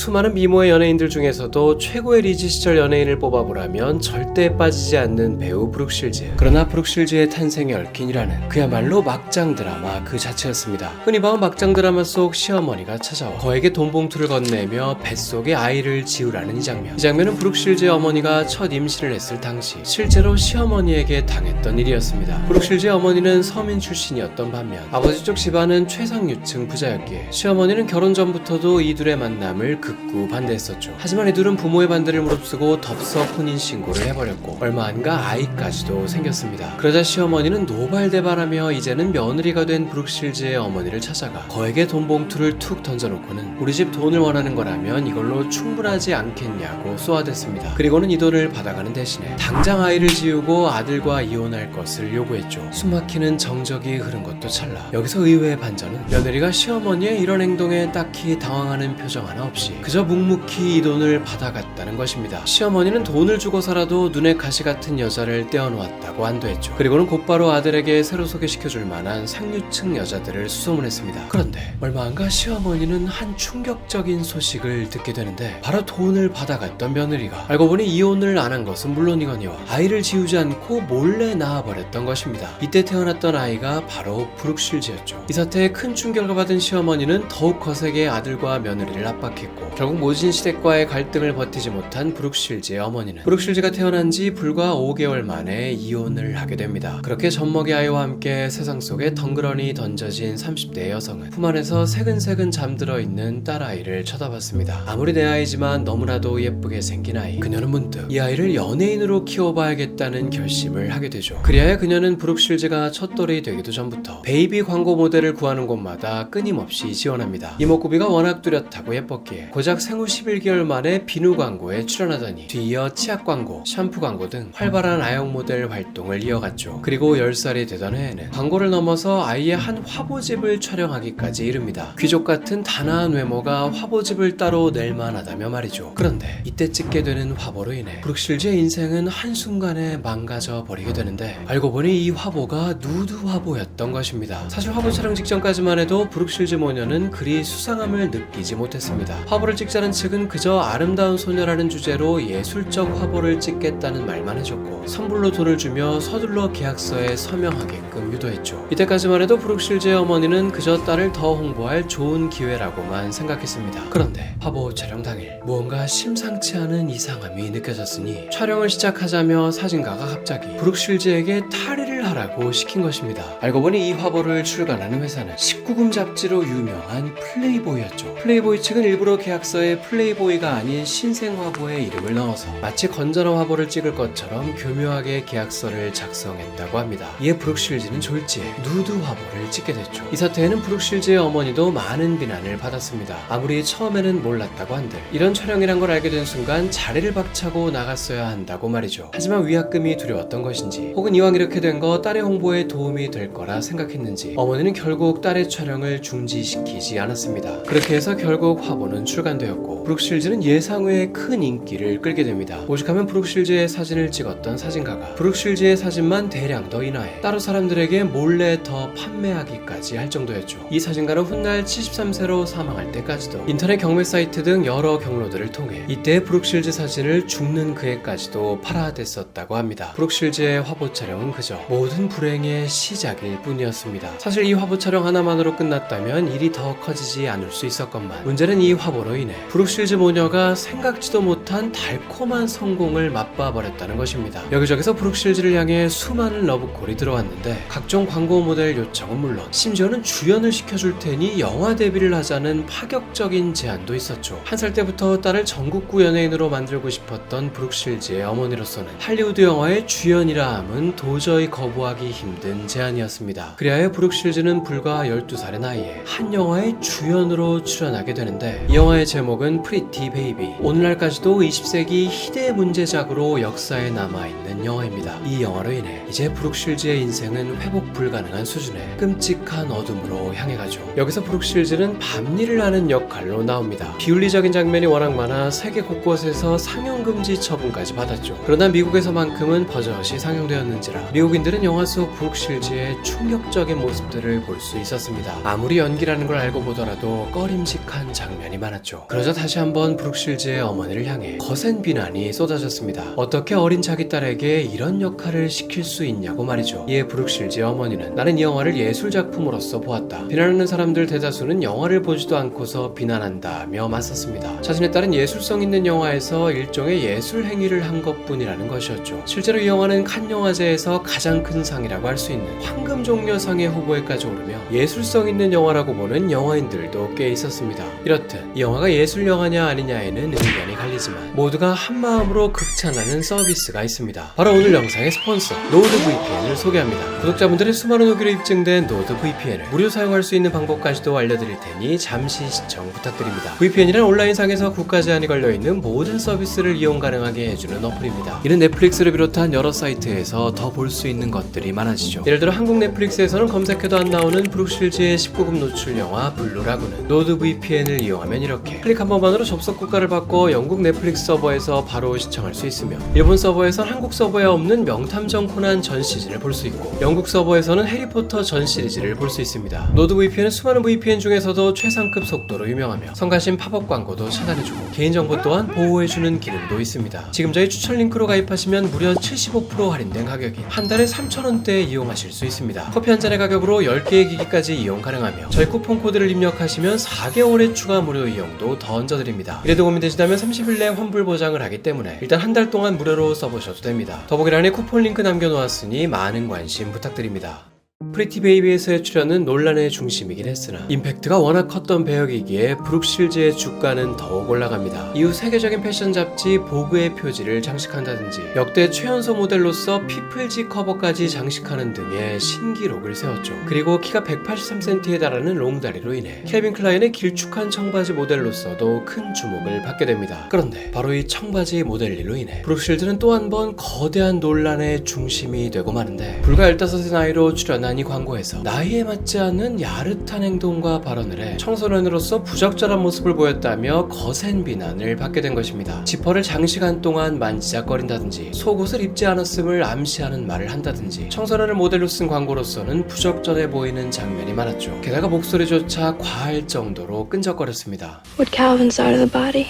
수많은 미모의 연예인들 중에서도 최고의 리즈 시절 연예인을 뽑아보라면 절대 빠지지 않는 배우 브룩 실즈. 그러나 브룩 실즈의 탄생에 얽힌 일화는 그야말로 막장 드라마 그 자체였습니다. 흔히 봐온 막장 드라마 속 시어머니가 찾아와 거에게 돈 봉투를 건네며 뱃속에 아이를 지우라는 이 장면. 이 장면은 브룩 실즈의 어머니가 첫 임신을 했을 당시 실제로 시어머니에게 당했던 일이었습니다. 브룩 실즈의 어머니는 서민 출신이었던 반면 아버지 쪽 집안은 최상류층 부자였기에 시어머니는 결혼 전부터도 이 둘의 만남을 극구 반대했었죠. 하지만 이 둘은 부모의 반대를 무릅쓰고 덥석 혼인신고를 해버렸고 얼마 안가 아이까지도 생겼습니다. 그러자 시어머니는 노발대발하며 이제는 며느리가 된 브룩 실즈의 어머니를 찾아가 거에게 돈 봉투를 툭 던져놓고는 우리 집 돈을 원하는 거라면 이걸로 충분하지 않겠냐고 쏘아댔습니다. 그리고는 이 돈을 받아가는 대신에 당장 아이를 지우고 아들과 이혼할 것을 요구했죠. 숨막히는 정적이 흐른 것도 찰나 여기서 의외의 반전은 며느리가 시어머니의 이런 행동에 딱히 당황하는 표정 하나 없이 그저 묵묵히 이 돈을 받아갔다는 것입니다. 시어머니는 돈을 주고서라도 눈에 가시 같은 여자를 떼어놓았다고 안도했죠. 그리고는 곧바로 아들에게 새로 소개시켜줄 만한 상류층 여자들을 수소문했습니다. 그런데 얼마 안가 시어머니는 한 충격적인 소식을 듣게 되는데 바로 돈을 받아갔던 며느리가 알고 보니 이혼을 안 한 것은 물론이거니와 아이를 지우지 않고 몰래 낳아버렸던 것입니다. 이때 태어났던 아이가 바로 브룩 실즈였죠. 이 사태에 큰 충격을 받은 시어머니는 더욱 거세게 아들과 며느리를 압박했고 결국 모진 시댁과의 갈등을 버티지 못한 브룩 실즈의 어머니는 브룩 실즈가 태어난 지 불과 5개월 만에 이혼을 하게 됩니다. 그렇게 젖먹이 아이와 함께 세상 속에 덩그러니 던져진 30대 여성은 품 안에서 새근새근 잠들어 있는 딸아이를 쳐다봤습니다. 아무리 내 아이지만 너무나도 예쁘게 생긴 아이. 그녀는 문득 이 아이를 연예인으로 키워봐야겠다는 결심을 하게 되죠. 그리하여 그녀는 브룩 실즈가 첫돌이 되기도 전부터 베이비 광고 모델을 구하는 곳마다 끊임없이 지원합니다. 이목구비가 워낙 뚜렷하고 예뻤기에 고작 생후 11개월 만에 비누 광고에 출연하더니 뒤이어 치약 광고, 샴푸 광고 등 활발한 아역 모델 활동을 이어갔죠. 그리고 10살이 되던 해에는 광고를 넘어서 아이의 한 화보집을 촬영하기까지 이릅니다. 귀족 같은 단아한 외모가 화보집을 따로 낼 만하다며 말이죠. 그런데 이때 찍게 되는 화보로 인해 브룩 실즈의 인생은 한순간에 망가져 버리게 되는데 알고 보니 이 화보가 누드 화보였던 것입니다. 사실 화보 촬영 직전까지만 해도 브룩 실즈 모녀는 그리 수상함을 느끼지 못했습니다. 화보를 찍자는 측은 그저 아름다운 소녀라는 주제로 예술적 화보를 찍겠다는 말만 해줬고 선불로 돈을 주며 서둘러 계약서에 서명하게끔 유도했죠. 이때까지만 해도 브룩 실즈의 어머니는 그저 딸을 더 홍보할 좋은 기회라고만 생각했습니다. 그런데 화보 촬영 당일 무언가 심상치 않은 이상함이 느껴졌으니 촬영을 시작하자며 사진가가 갑자기 브룩 실즈에게 탈의를 하라고 시킨 것입니다. 알고 보니 이 화보를 출간하는 회사는 19금 잡지로 유명한 플레이보이였죠. 플레이보이 측은 일부러 계약서에 플레이보이가 아닌 신생화보의 이름을 넣어서 마치 건전한 화보를 찍을 것처럼 교묘하게 계약서를 작성했다고 합니다. 이에 브룩 실즈는 졸지에 누드 화보를 찍게 됐죠. 이 사태에는 브룩 실즈의 어머니도 많은 비난을 받았습니다. 아무리 처음에는 몰랐다고 한들 이런 촬영이란 걸 알게 된 순간 자리를 박차고 나갔어야 한다고 말이죠. 하지만 위약금이 두려웠던 것인지 혹은 이왕 이렇게 된 거 딸의 홍보에 도움이 될 거라 생각했는지 어머니는 결국 딸의 촬영을 중지시키지 않았습니다. 그렇게 해서 결국 화보는 출간되었고 브룩 실즈는 예상 외의 큰 인기를 끌게 됩니다. 오죽하면 브룩 실즈의 사진을 찍었던 사진가가 브룩 실즈의 사진만 대량 더 인화해 따로 사람들에게 몰래 더 판매하기까지 할 정도였죠. 이 사진가는 훗날 73세로 사망할 때까지도 인터넷 경매 사이트 등 여러 경로들을 통해 이때 브룩 실즈 사진을 죽는 그해까지도 팔아댔었다고 합니다. 브룩 실즈의 화보 촬영은 그저 모든 불행의 시작일 뿐이었습니다. 사실 이 화보 촬영 하나만으로 끝났다면 일이 더 커지지 않을 수 있었건만 문제는 이 화보로 인해 브룩 실즈 모녀가 생각지도 못한 달콤한 성공을 맛봐버렸다는 것입니다. 여기저기서 브룩 실즈를 향해 수많은 러브콜이 들어왔는데 각종 광고 모델 요청은 물론 심지어는 주연을 시켜줄 테니 영화 데뷔를 하자는 파격적인 제안도 있었죠. 한 살 때부터 딸을 전국구 연예인으로 만들고 싶었던 브룩 실즈의 어머니로서는 할리우드 영화의 주연이라 함은 도저히 거부하기 힘든 제안이었습니다. 그리하여 브룩 실즈는 불과 12살의 나이에 한 영화의 주연으로 출연하게 되는데 이 영화의 제목은 프리티 베이비. 오늘날까지도 20세기 희대 문제작으로 역사에 남아있는 영화입니다. 이 영화로 인해 이제 브룩 실즈의 인생은 회복 불가능한 수준의 끔찍한 어둠으로 향해가죠. 여기서 브룩 실즈는 밤일을 하는 역할로 나옵니다. 비윤리적인 장면이 워낙 많아 세계 곳곳에서 상영금지 처분까지 받았죠. 그러나 미국에서만큼은 버젓이 상영되었는지라 미국인들은 우리는 영화 속 브룩실즈의 충격적인 모습들을 볼 수 있었습니다. 아무리 연기라는 걸 알고 보더라도 꺼림직한 장면이 많았죠. 그러자 다시 한번 브룩실즈의 어머니를 향해 거센 비난이 쏟아졌습니다. 어떻게 어린 자기 딸에게 이런 역할을 시킬 수 있냐고 말이죠. 이에 브룩실즈의 어머니는 나는 이 영화를 예술작품으로서 보았다. 비난하는 사람들 대다수는 영화를 보지도 않고서 비난한다며 맞섰습니다. 자신의 딸은 예술성 있는 영화에서 일종의 예술 행위를 한 것뿐이라는 것이었죠. 실제로 이 영화는 칸 영화제에서 가장 큰 상이라고 할 수 있는 황금종려상의 후보에까지 오르며 예술성 있는 영화라고 보는 영화인들도 꽤 있었습니다. 이렇듯 이 영화가 예술 영화냐 아니냐에는 의견이 갈리지만 모두가 한마음으로 극찬하는 서비스가 있습니다. 바로 오늘 영상의 스폰서 노드VPN을 소개합니다. 구독자분들의 수많은 후기로 입증된 노드VPN을 무료 사용할 수 있는 방법까지도 알려드릴 테니 잠시 시청 부탁드립니다. VPN이란 온라인상에서 국가 제한이 걸려있는 모든 서비스를 이용 가능하게 해주는 어플입니다. 이는 넷플릭스를 비롯한 여러 사이트에서 더 볼 수 있는 것들이 많아지죠. 예를 들어 한국 넷플릭스에서는 검색해도 안 나오는 브룩실즈의 19금 노출 영화 블루라군은 노드VPN을 이용하면 이렇게 클릭 한 번만으로 접속 국가를 바꿔 영국 넷플릭스 서버에서 바로 시청할 수 있으며, 일본 서버에선 한국 서버에 없는 명탐정 코난 전 시즌을 볼 수 있고, 영국 서버에서는 해리포터 전 시리즈를 볼 수 있습니다. 노드VPN은 수많은 VPN 중에서도 최상급 속도로 유명하며 성가신 팝업 광고도 차단해주고 개인정보 또한 보호해주는 기능도 있습니다. 지금 저희 추천 링크로 가입하시면 무려 75% 할인된 가격인 한 달에 3,000원대에 이용하실 수 있습니다. 커피 한 잔의 가격으로 10개의 기기까지 이용 가능하며 저희 쿠폰 코드를 입력하시면 4개월의 추가 무료 이용도 더 얹어드립니다. 이래도 고민되시다면 30일 내 환불 보장을 하기 때문에 일단 한 달 동안 무료로 써보셔도 됩니다. 더보기란에 쿠폰 링크 남겨놓았으니 많은 관심 부탁드립니다. 프리티 베이비에서의 출연은 논란의 중심이긴 했으나 임팩트가 워낙 컸던 배역이기에 브룩실즈의 주가는 더욱 올라갑니다. 이후 세계적인 패션 잡지 보그의 표지를 장식한다든지 역대 최연소 모델로서 피플지 커버까지 장식하는 등의 신기록을 세웠죠. 그리고 키가 183cm에 달하는 롱다리로 인해 캘빈 클라인의 길쭉한 청바지 모델로서도 큰 주목을 받게 됩니다. 그런데 바로 이 청바지 모델 일로 인해 브룩실즈는 또 한 번 거대한 논란의 중심이 되고 마는데, 불과 15의 나이로 출연한 이 광고에서 나이에 맞지 않는 야릇한 행동과 발언을 해 청소년으로서 부적절한 모습을 보였다며 거센 비난을 받게 된 것입니다. 지퍼를 장시간 동안 만지작거린다든지 속옷을 입지 않았음을 암시하는 말을 한다든지 청소년을 모델로 쓴 광고로서는 부적절해 보이는 장면이 많았죠. 게다가 목소리조차 과할 정도로 끈적거렸습니다. What Calvin's out of the body?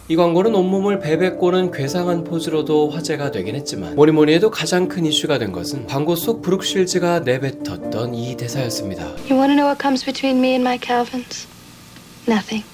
이 광고는 온몸을 베베꼬는 괴상한 포즈로도 화제가 되긴 했지만 뭐니뭐니 해도 가장 큰 이슈가 된 것은 광고 속 브룩실즈가 내뱉었던 이 대사였습니다. You want to know what comes between me and my Calvins? Nothing.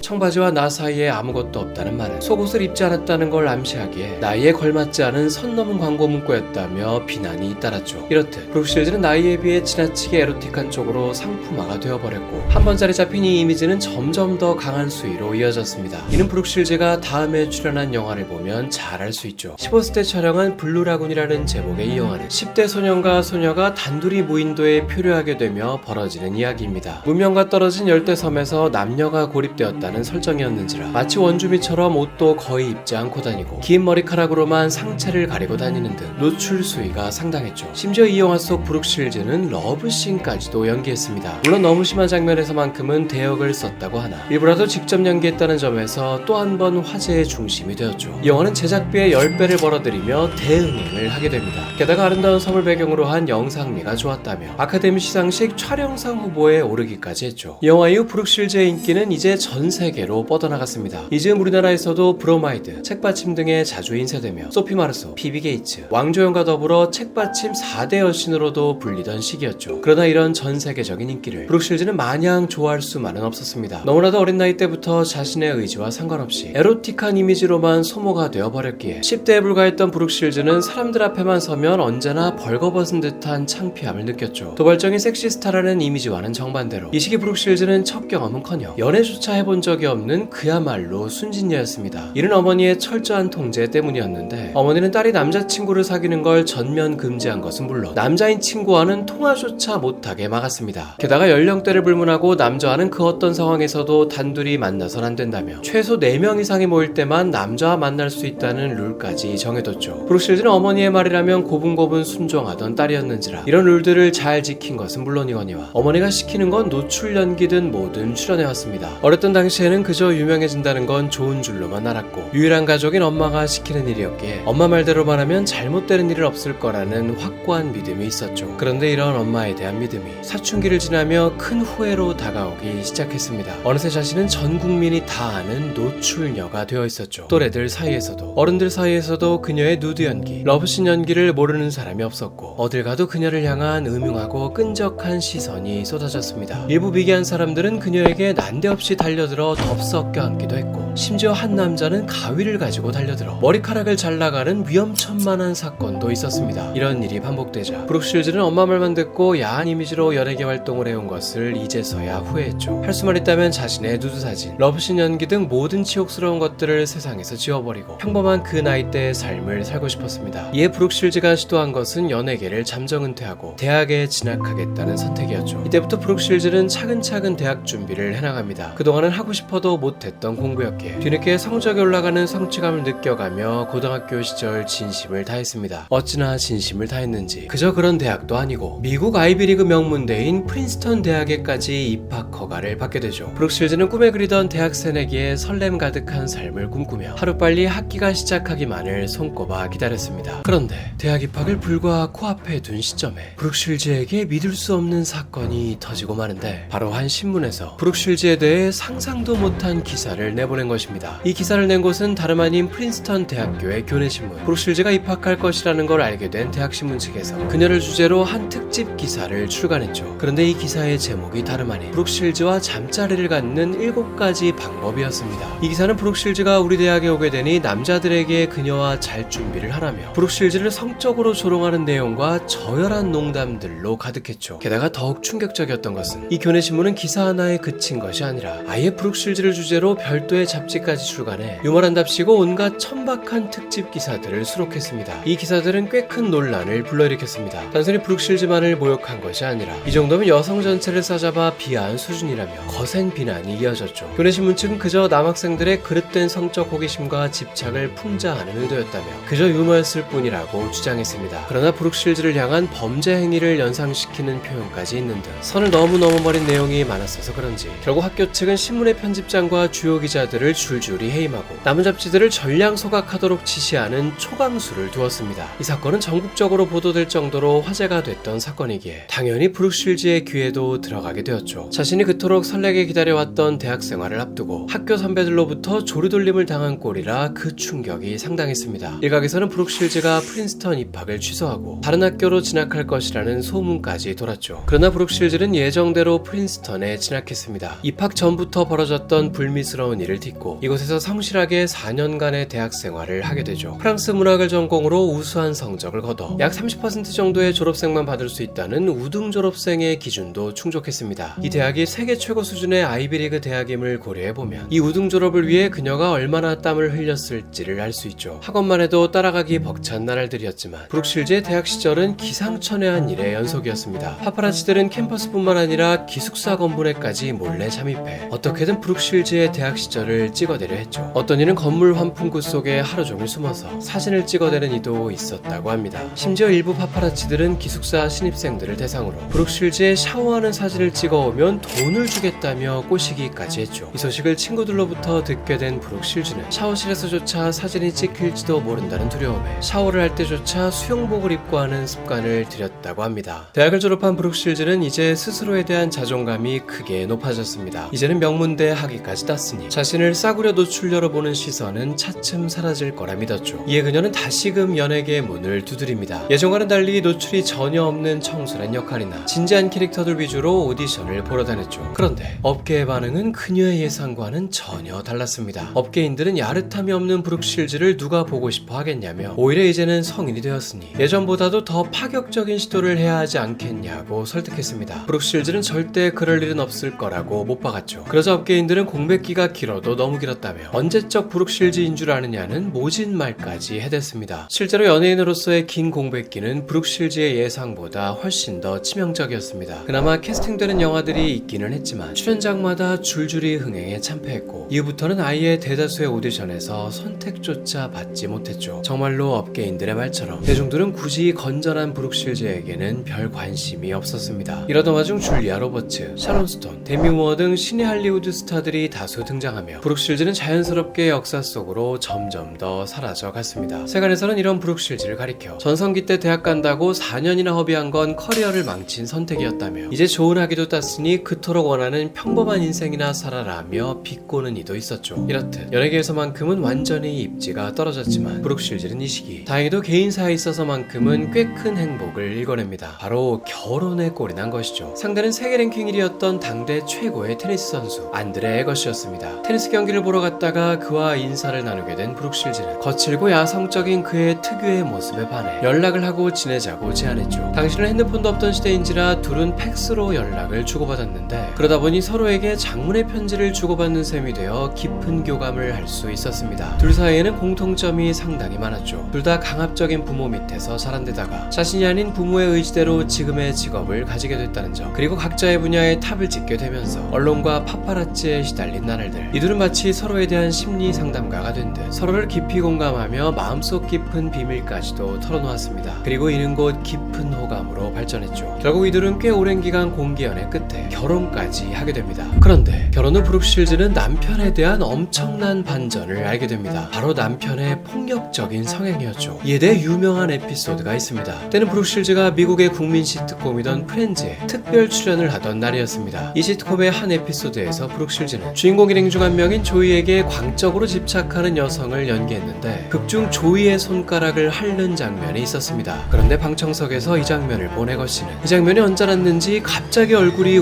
청바지와 나 사이에 아무것도 없다는 말은 속옷을 입지 않았다는 걸 암시하기에 나이에 걸맞지 않은 선 넘은 광고 문구였다며 비난이 잇따랐죠. 이렇듯 브룩실즈는 나이에 비해 지나치게 에로틱한 쪽으로 상품화가 되어버렸고, 한 번짜리 잡힌 이 이미지는 점점 더 강한 수위로 이어졌습니다. 이는 브룩실즈가 다음에 출연한 영화를 보면 잘 알 수 있죠. 15세 때 촬영한 블루라군이라는 제목의 이 영화는 10대 소년과 소녀가 단둘이 무인도에 표류하게 되며 벌어지는 이야기입니다. 문명과 떨어진 열대섬에서 남녀가 고립되었다는 설정이었는지라 마치 원주민처럼 옷도 거의 입지 않고 다니고 긴 머리카락으로만 상체를 가리고 다니는 등 노출 수위가 상당했죠. 심지어 이 영화 속 브룩실즈는 러브씬까지도 연기했습니다. 물론 너무 심한 장면에서만큼은 대역을 썼다고 하나 일부라도 직접 연기했다는 점에서 또 한 번 화제의 중심이 되었죠. 이 영화는 제작비의 10배를 벌어들이며 대응행을 하게 됩니다. 게다가 아름다운 섬을 배경으로 한 영상미가 좋았다며 아카데미 시상식 촬영상 후보에 오르기까지 했죠. 이 영화 이후 브룩실즈의 인기는 이제 전 세계로 뻗어나갔습니다. 이제 우리나라에서도 브로마이드, 책받침 등에 자주 인쇄되며 소피 마르소, 피비 게이츠, 왕조연과 더불어 책받침 4대 여신으로도 불리던 시기였죠. 그러나 이런 전 세계적인 인기를 브룩실즈는 마냥 좋아할 수만은 없었습니다. 너무나도 어린 나이 때부터 자신의 의지와 상관없이 에로틱한 이미지로만 소모가 되어버렸기에 10대에 불과했던 브룩실즈는 사람들 앞에만 서면 언제나 벌거벗은 듯한 창피함을 느꼈죠. 도발적인 섹시스타라는 이미지와는 정반대로 이 시기 브룩실즈는 첫 경험은커녕 연애조차 해본 적이 없는 그야말로 순진녀였습니다. 이는 어머니의 철저한 통제 때문이었는데, 어머니는 딸이 남자친구를 사귀는 걸 전면 금지한 것은 물론 남자인 친구와는 통화조차 못하게 막았습니다. 게다가 연령대를 불문하고 남자와는 그 어떤 상황에서도 단둘이 만나선 안 된다며 최소 4명 이상이 모일 때만 남자와 만날 수 있다는 룰까지 정해뒀죠. 브룩실즈는 어머니의 말이라면 고분고분 순종하던 딸이었는지라 이런 룰들을 잘 지킨 것은 물론이거니와 어머니가 시키는 건 노출 연기든 뭐든 출연해왔습니다. 어렸던 당시 당시에는 그저 유명해진다는 건 좋은 줄로만 알았고 유일한 가족인 엄마가 시키는 일이었기에 엄마 말대로만 하면 잘못되는 일은 없을 거라는 확고한 믿음이 있었죠. 그런데 이런 엄마에 대한 믿음이 사춘기를 지나며 큰 후회로 다가오기 시작했습니다. 어느새 자신은 전 국민이 다 아는 노출녀가 되어 있었죠. 또래들 사이에서도 어른들 사이에서도 그녀의 누드 연기, 러브씬 연기를 모르는 사람이 없었고 어딜 가도 그녀를 향한 음흉하고 끈적한 시선이 쏟아졌습니다. 일부 미개한 사람들은 그녀에게 난데없이 달려들어 덥석 껴안기도 했고 심지어 한 남자는 가위를 가지고 달려들어 머리카락을 잘라가는 위험천만한 사건도 있었습니다. 이런 일이 반복되자 브룩 실즈는 엄마 말만 듣고 야한 이미지로 연예계 활동을 해온 것을 이제서야 후회했죠. 할 수만 있다면 자신의 누드 사진, 러브씬 연기 등 모든 치욕스러운 것들을 세상에서 지워버리고 평범한 그 나이대의 삶을 살고 싶었습니다. 이에 브룩 실즈가 시도한 것은 연예계를 잠정 은퇴하고 대학에 진학하겠다는 선택이었죠. 이때부터 브룩 실즈는 차근차근 대학 준비를 해나갑니다. 그동안은 하고 싶어도 못했던 공부였기에 뒤늦게 성적이 올라가는 성취감을 느껴가며 고등학교 시절 진심을 다했습니다. 어찌나 진심을 다했는지 그저 그런 대학도 아니고 미국 아이비리그 명문대인 프린스턴 대학에까지 입학 허가를 받게 되죠. 브룩 실즈는 꿈에 그리던 대학 새내기의 설렘 가득한 삶을 꿈꾸며 하루빨리 학기가 시작하기만을 손꼽아 기다렸습니다. 그런데 대학 입학을 불과 코앞에 둔 시점에 브룩 실즈에게 믿을 수 없는 사건이 터지고 마는데 바로 한 신문에서 브룩 실즈에 대해 상상도 못한 기사를 내보낸 것입니다. 이 기사를 낸 곳은 다름 아닌 프린스턴 대학교의 교내신문. 브룩 실즈가 입학할 것이라는 걸 알게 된 대학신문 측에서 그녀를 주제로 한 특집 기사를 출간했죠. 그런데 이 기사의 제목이 다름 아닌 브룩 실즈와 잠자리를 갖는 7가지 방법이었습니다. 이 기사는 브룩 실즈가 우리 대학에 오게 되니 남자들에게 그녀와 잘 준비를 하라며 브룩 실즈를 성적으로 조롱하는 내용과 저열한 농담들로 가득했죠. 게다가 더욱 충격적이었던 것은 이 교내신문은 기사 하나에 그친 것이 아니라 아예 브룩 실즈를 주제로 별도의 잡지까지 출간해 유머란답시고 온갖 천박한 특집 기사들을 수록했습니다. 이 기사들은 꽤 큰 논란을 불러일으켰습니다. 단순히 브룩 실즈만을 모욕한 것이 아니라 이 정도면 여성 전체를 싸잡아 비하한 수준이라며 거센 비난이 이어졌죠. 교내신문 측은 그저 남학생들의 그릇된 성적 호기심과 집착을 풍자하는 의도였다며 그저 유머였을 뿐이라고 주장했습니다. 그러나 브룩 실즈를 향한 범죄 행위를 연상시키는 표현까지 있는 등 선을 너무 넘어버린 내용이 많았어서 그런지 결국 학교 측은 신문의 편집장과 주요 기자들을 줄줄이 해임하고 남은 잡지들을 전량 소각하도록 지시하는 초강수를 두었습니다. 이 사건은 전국적으로 보도될 정도로 화제가 됐던 사건이기에 당연히 브룩 실즈의 귀에도 들어가게 되었죠. 자신이 그토록 설레게 기다려왔던 대학 생활을 앞두고 학교 선배들로부터 조리돌림을 당한 꼴이라 그 충격이 상당했습니다. 일각에서는 브룩 실즈가 프린스턴 입학을 취소하고 다른 학교로 진학할 것이라는 소문까지 돌았죠. 그러나 브룩 실즈는 예정대로 프린스턴에 진학했습니다. 입학 전부터 벌어졌던 불미스러운 일을 딛고 이곳에서 성실하게 4년간의 대학 생활을 하게 되죠. 프랑스 문학을 전공으로 우수한 성적을 거둬 약 30% 정도의 졸업생만 받을 수 있다는 우등 졸업생의 기준도 충족했습니다. 이 대학이 세계 최고 수준의 아이비리그 대학임을 고려해보면 이 우등 졸업을 위해 그녀가 얼마나 땀을 흘렸을지를 알 수 있죠. 학원만 해도 따라가기 벅찬 나날들이었지만 브룩 실즈의 대학 시절은 기상천외한 일의 연속이었습니다. 파파라치들은 캠퍼스뿐만 아니라 기숙사 건물에까지 몰래 잠입해 어떻게든 브룩 실즈의 대학 시절을 찍어내려 했죠. 어떤 이는 건물 환풍구 속에 하루 종일 숨어서 사진을 찍어대는 이도 있었다고 합니다. 심지어 일부 파파라치들은 기숙사 신입생들을 대상으로 브룩 실즈의 샤워하는 사진을 찍어오면 돈을 주겠다며 꼬시기까지 했죠. 이 소식을 친구들로부터 듣게 된 브룩 실즈는 샤워실에서조차 사진이 찍힐지도 모른다는 두려움에 샤워를 할 때조차 수영복을 입고 하는 습관을 들였다고 합니다. 대학을 졸업한 브룩 실즈는 이제 스스로에 대한 자존감이 크게 높아졌습니다. 이제는 명문대 학위까지 땄으니 자신을 싸구려 노출녀로 보는 시선은 차츰 사라질 거라 믿었죠. 이에 그녀는 다시금 연예계의 문을 두드립니다. 예전과는 달리 노출이 전혀 없는 청순한 역할이나 진지한 캐릭터들 위주로 오디션을 보러 다녔죠. 그런데 업계의 반응은 그녀의 예상과는 전혀 달랐습니다. 업계인들은 야릇함이 없는 브룩 실즈를 누가 보고 싶어 하겠냐며 오히려 이제는 성인이 되었으니 예전보다도 더 파격적인 시도를 해야 하지 않겠냐고 설득했습니다. 브룩 실즈는 절대 그럴 일은 없을 거라고 못 박았죠. 그러자 업계인들은 공백기가 길어도 너무 길었다며 언제적 브룩 실즈인 줄 아느냐는 모진 말까지 해댔습니다. 실제로 연예인으로서의 긴 공백기는 브룩 실즈의 예상보다 훨씬 더 치명적이었습니다. 그나마 캐스팅되는 영화들이 있기는 했지만 출연작마다 줄줄이 흥행에 참패했고 이후부터는 아예 대다수의 오디션에서 선택조차 받지 못했죠. 정말로 업계인들의 말처럼 대중들은 굳이 건전한 브룩 실즈에게는 별 관심이 없었습니다. 이러던 와중 줄리아 로버츠, 샤론 스톤, 데미 무어 등 신의 할리우드 스타들이 다수 등장하며 브룩실즈는 자연스럽게 역사 속으로 점점 더 사라져 갔습니다. 세간에서는 이런 브룩실즈를 가리켜 전성기 때 대학 간다고 4년이나 허비한 건 커리어를 망친 선택이었다며 이제 좋은 학위도 땄으니 그토록 원하는 평범한 인생이나 살아라며 비꼬는 이도 있었죠. 이렇듯 연예계에서만큼은 완전히 입지가 떨어졌지만 브룩실즈는 이 시기 다행히도 개인사에 있어서만큼은 꽤 큰 행복을 일궈냅니다. 바로 결혼에 꼴이 난 것이죠. 상대는 세계 랭킹 1위였던 당대 최고의 테니스 선수 안드레 에거시였습니다. 테니스 경기를 보러 갔다가 그와 인사를 나누게 된 브룩실즈는 거칠고 야성적인 그의 특유의 모습에 반해 연락을 하고 지내자고 제안했죠. 당시는 핸드폰도 없던 시대인지라 둘은 팩스로 연락을 주고받았는데 그러다 보니 서로에게 장문의 편지를 주고받는 셈이 되어 깊은 교감을 할 수 있었습니다. 둘 사이에는 공통점이 상당히 많았죠. 둘 다 강압적인 부모 밑에서 자란 데다가 자신이 아닌 부모의 의지대로 지금의 직업을 가지게 됐다는 점, 그리고 각자의 분야에 탑을 짓게 되면서 언론과 파파라치에 시달린 나날들, 이들은 마치 서로에 대한 심리 상담가가 된 듯 서로를 깊이 공감하며 마음속 깊은 비밀까지도 털어놓았습니다. 그리고 이는 곧 깊은 호감으로 발전했죠. 결국 이들은 꽤 오랜 기간 공기연애 끝에 결혼까지 하게 됩니다. 그런데 결혼 후 브룩실즈는 남편에 대한 엄청난 반전을 알게 됩니다. 바로 남편의 폭력적인 성향이었죠. 이에 대해 유명한 에피소드가 있습니다. 때는 브룩실즈가 미국의 국민 시트콤이던 프렌즈에 특별 출연을 하던 날이었습니다. 이 시트콤의 한 에피소드에서 브룩실즈는 주인공 일행 중 한 명인 조이에게 광적으로 집착하는 여성을 연기했는데 극중 조이의 손가락을 핥는 장면이 있었습니다. 그런데 방청석에서 이 장면을 본 에거씨는 이 장면이 언짢았는지 갑자기 얼굴이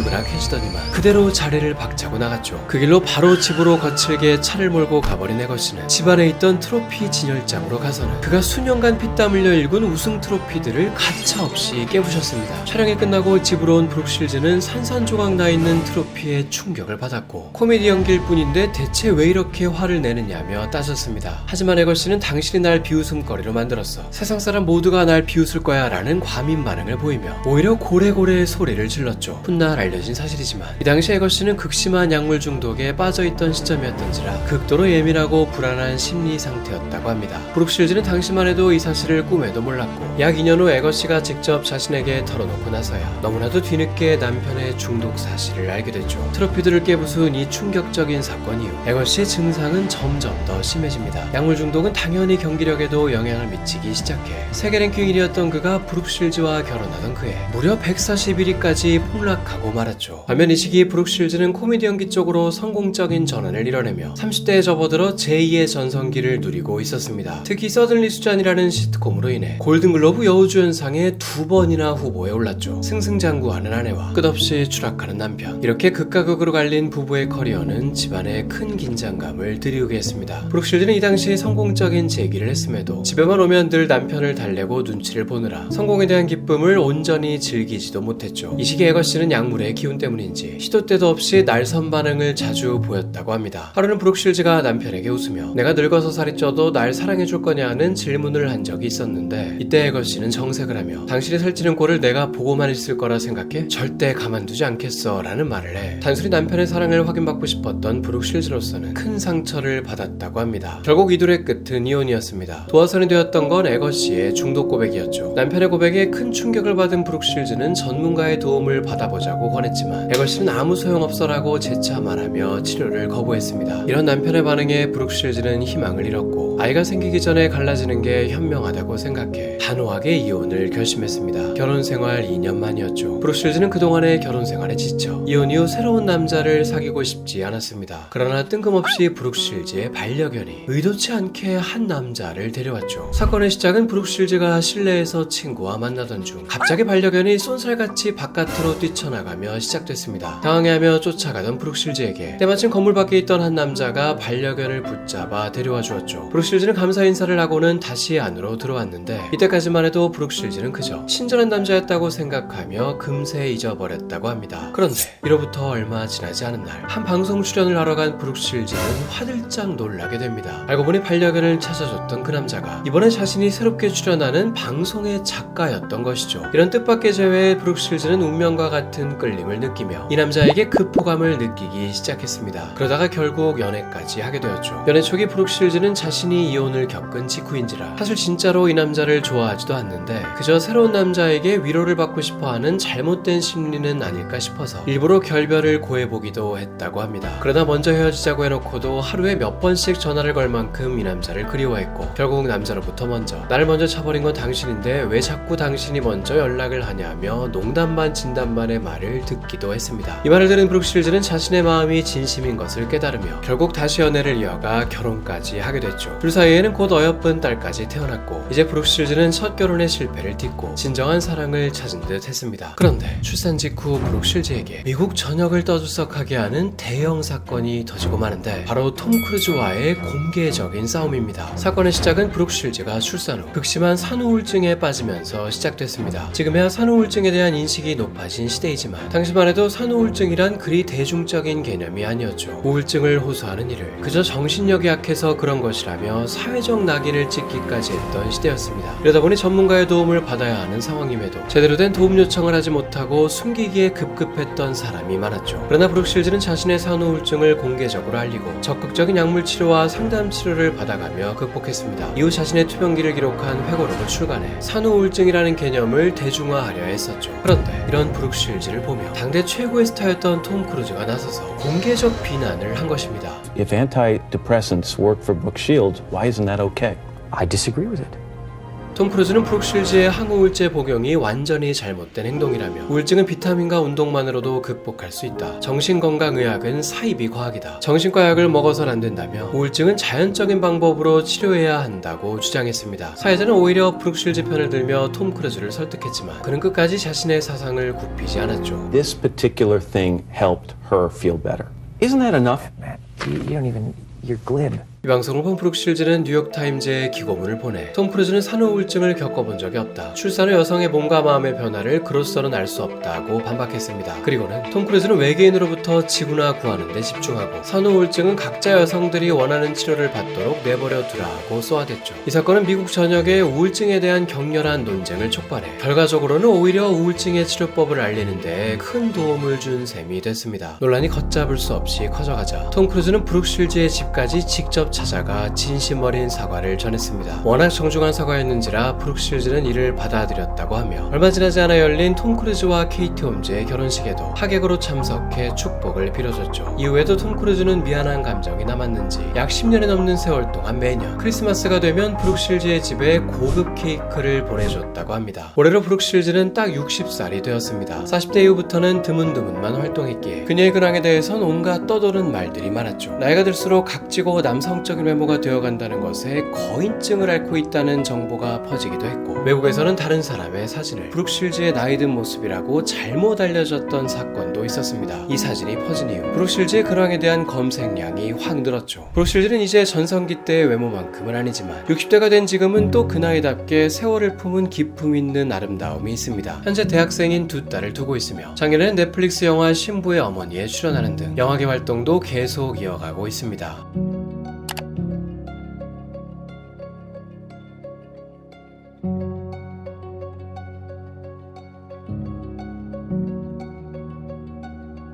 울그락불그락해지더니만 그대로 자리를 박차고 나갔죠. 그 길로 바로 집으로 거칠게 차를 몰고 가버린 에거씨는 집안에 있던 트로피 진열장으로 가서는 그가 수년간 피땀 흘려 일군 우승 트로피들을 가차없이 깨부셨습니다. 촬영이 끝나고 집으로 온 브룩실즈는 산산조각 나있는 트로피에 충격을 받았고 코미디 연기일 뿐인데 대체 왜 이렇게 화를 내느냐며 따졌습니다. 하지만 에거씨는 당신이 날 비웃음거리로 만들었어. 세상 사람 모두가 날 비웃을 거야 라는 과민 반응을 보이며 오히려 고래고래 소리를 질렀죠. 훗날 알려진 사실이지만 이 당시 에거씨는 극심한 약물 중독에 빠져있던 시점이었던지라 극도로 예민하고 불안한 심리 상태였다고 합니다. 브룩실즈는 당시만 해도 이 사실을 꿈에도 몰랐고 약 2년 후 에거씨가 직접 자신에게 털어놓고 나서야 너무나도 뒤늦게 남편의 중독 사실을 알게 됐죠. 트로피들을 깨부순 이 충격적인 사건 이후 에거씨의 증상은 점점 더 심해집니다. 약물 중독은 당연히 경기력에도 영향을 미치기 시작해 세계 랭킹 1위였던 그가 브룩실즈와 결혼하던 그해 무려 141위까지 폭락하고 말았죠. 반면 이 시기 브룩실즈는 코미디 연기 쪽으로 성공적인 전환을 이뤄내며 30대에 접어들어 제2의 전성기를 누리고 있었습니다. 특히 서든리 수잔이라는 시트콤으로 인해 골든글로브 여우주연상에 2번이나 후보에 올랐죠. 승승장구하는 아내와 끝없이 추락하는 남편, 이렇게 극과 극으로 갈린 부부의 커리어는 집안에 큰 긴장감을 드리우게 했습니다. 브룩실즈는 이 당시 성공적인 재기를 했음에도 집에만 오면 늘 남편을 달래고 눈치를 보느라 성공에 대한 기쁨을 온전히 즐기지도 못했죠. 이 시기 에거씨는 약물의 기운 때문인지 시도 때도 없이 날선 반응을 자주 보였다고 합니다. 하루는 브룩실즈가 남편에게 웃으며 내가 늙어서 살이 쪄도 날 사랑해줄 거냐는 질문을 한 적이 있었는데 이때 에거씨는 정색을 하며 당신이 살찌는 꼴을 내가 보고만 있을 거라 생각해? 절대 가만두지 않겠어 라는 말을 해 단순히 남편의 사랑을 확인받고 싶었던 브룩실즈로서는 큰 상처를 받았다고 합니다. 결국 이둘의 끝은 이혼이었습니다. 도화선이 되었던 건 에거씨의 중독 고백이었죠. 남편의 고백에 큰 충격을 받은 브룩실즈는 전문가의 도움을 받아보자고 권했지만 에거씨는 아무 소용없어라고 재차 말하며 치료를 거부했습니다. 이런 남편의 반응에 브룩실즈는 희망을 잃었고 아이가 생기기 전에 갈라지는 게 현명하다고 생각해 단호하게 이혼을 결심했습니다. 결혼 생활 2년 만이었죠. 브룩실즈는 그동안의 결혼 생활에 지쳐 이혼 이후 새로운 남자를 사귀고 싶지 않았습니다. 그러나 뜬금없이 브룩실즈의 반려견이 의도치 않게 한 남자를 데려왔죠. 사건의 시작은 브룩실즈가 실내에서 친구와 만나던 중 갑자기 반려견이 쏜살같이 바깥으로 뛰쳐나가며 시작됐습니다. 당황해하며 쫓아가던 브룩실즈에게 때마침 건물 밖에 있던 한 남자가 반려견을 붙잡아 데려와 주었죠. 브룩실즈는 감사 인사를 하고는 다시 안으로 들어왔는데 이때까지만 해도 브룩실즈는 그저 친절한 남자였다고 생각하며 금세 잊어버렸다고 합니다. 그런데 이로부터 얼마 지나지 않은 날 한 방송 출연을 하러 간 브룩실즈는 화들짝 놀라게 됩니다. 알고 보니 반려견을 찾아줬던 그 남자가 이번에 자신이 새롭게 출연하는 방송의 작가였던 것이죠. 이런 뜻밖의 재회에 브룩실즈는 운명과 같은 끌림을 느끼며 이 남자에게 급호감을 느끼기 시작했습니다. 그러다가 결국 연애까지 하게 되었죠. 연애 초기 브룩실즈는 자신이 이혼을 겪은 직후인지라 사실 진짜로 이 남자를 좋아하지도 않는데 그저 새로운 남자에게 위로를 받고 싶어하는 잘못된 심리는 아닐까 싶어서 일부러 결별을 고해보기 해보기도 했다고 합니다. 그러나 먼저 헤어지자고 해놓고도 하루에 몇 번씩 전화를 걸 만큼 이 남자를 그리워했고 결국 남자로부터 먼저 나를 먼저 쳐버린 건 당신인데 왜 자꾸 당신이 먼저 연락을 하냐며 농담 반 진담 반의 말을 듣기도 했습니다. 이 말을 들은 브룩실즈는 자신의 마음이 진심인 것을 깨달으며 결국 다시 연애를 이어가 결혼까지 하게 됐죠. 둘 사이에는 곧 어여쁜 딸까지 태어났고 이제 브룩실즈는 첫 결혼의 실패를 딛고 진정한 사랑을 찾은 듯 했습니다. 그런데 출산 직후 브룩실즈에게 미국 전역을 떠들썩하게 하는 대형 사건이 터지고 마는데 바로 톰 크루즈와의 공개적인 싸움입니다. 사건의 시작은 브룩실즈가 출산 후 극심한 산후우울증에 빠지면서 시작됐습니다. 지금이야 산후우울증에 대한 인식이 높아진 시대이지만 당시만 해도 산후우울증이란 그리 대중적인 개념이 아니었죠. 우울증을 호소하는 이를 그저 정신력이 약해서 그런 것이라며 사회적 낙인을 찍기까지 했던 시대였습니다. 이러다 보니 전문가의 도움을 받아야 하는 상황임에도 제대로 된 도움 요청을 하지 못하고 숨기기에 급급했던 사람이 많았죠. 그러나 브룩실즈는 자신의 산후우울증을 공개적으로 알리고 적극적인 약물 치료와 상담 치료를 받아가며 극복했습니다. 이후 자신의 투병기를 기록한 회고록을 출간해 산후우울증이라는 개념을 대중화하려 했었죠. 그런데 이런 브룩실즈를 보며 당대 최고의 스타였던 톰 크루즈가 나서서 공개적 비난을 한 것입니다. If antidepressants work for Brooke Shields, why isn't that okay? I disagree with it. 톰 크루즈는 브룩실즈의 항우울제 복용이 완전히 잘못된 행동이라며 우울증은 비타민과 운동만으로도 극복할 수 있다. 정신건강의학은 사이비 과학이다. 정신과 약을 먹어선 안 된다며 우울증은 자연적인 방법으로 치료해야 한다고 주장했습니다. 사회자는 오히려 브룩실즈 편을 들며 톰 크루즈를 설득했지만 그는 끝까지 자신의 사상을 굽히지 않았죠. This particular thing helped her feel better. Isn't that enough? Matt, you don't even. You're glib. 이 방송을 본 브룩실즈는 뉴욕타임즈에 기고문을 보내 톰 크루즈는 산후우울증을 겪어본 적이 없다. 출산 후 여성의 몸과 마음의 변화를 그로서는 알 수 없다고 반박했습니다. 그리고는 톰 크루즈는 외계인으로부터 지구나 구하는 데 집중하고 산후우울증은 각자 여성들이 원하는 치료를 받도록 내버려 두라고 쏘아댔죠. 이 사건은 미국 전역의 우울증에 대한 격렬한 논쟁을 촉발해 결과적으로는 오히려 우울증의 치료법을 알리는 데 큰 도움을 준 셈이 됐습니다. 논란이 걷잡을 수 없이 커져가자 톰 크루즈는 브룩실즈의 집까지 직접 찾아가 진심 어린 사과를 전했습니다. 워낙 정중한 사과였는지라 브룩실즈는 이를 받아들였다고 하며 얼마 지나지 않아 열린 톰 크루즈와 케이티 홈즈의 결혼식에도 하객으로 참석해 축복을 빌어줬죠. 이후에도 톰 크루즈는 미안한 감정이 남았는지 약 10년이 넘는 세월 동안 매년 크리스마스가 되면 브룩실즈의 집에 고급 케이크를 보내줬다고 합니다. 올해로 브룩실즈는 딱 60살이 되었습니다. 40대 이후부터는 드문드문만 활동했기에 그녀의 근황에 대해선 온갖 떠도는 말들이 많았죠. 나이가 들수록 각지고 남성적인 외모가 되어간다는 것에 거인증을 앓고 있다는 정보가 퍼지기도 했고 외국에서는 다른 사람의 사진을 브룩실즈의 나이든 모습이라고 잘못 알려졌던 사건도 있었습니다. 이 사진이 퍼진 이후 브룩실즈의 근황에 대한 검색량이 확 늘었죠. 브룩실즈는 이제 전성기 때의 외모만큼은 아니지만 60대가 된 지금은 또 그 나이답게 세월을 품은 기품 있는 아름다움이 있습니다. 현재 대학생인 두 딸을 두고 있으며 작년에는 넷플릭스 영화 신부의 어머니에 출연하는 등 영화계 활동도 계속 이어가고 있습니다.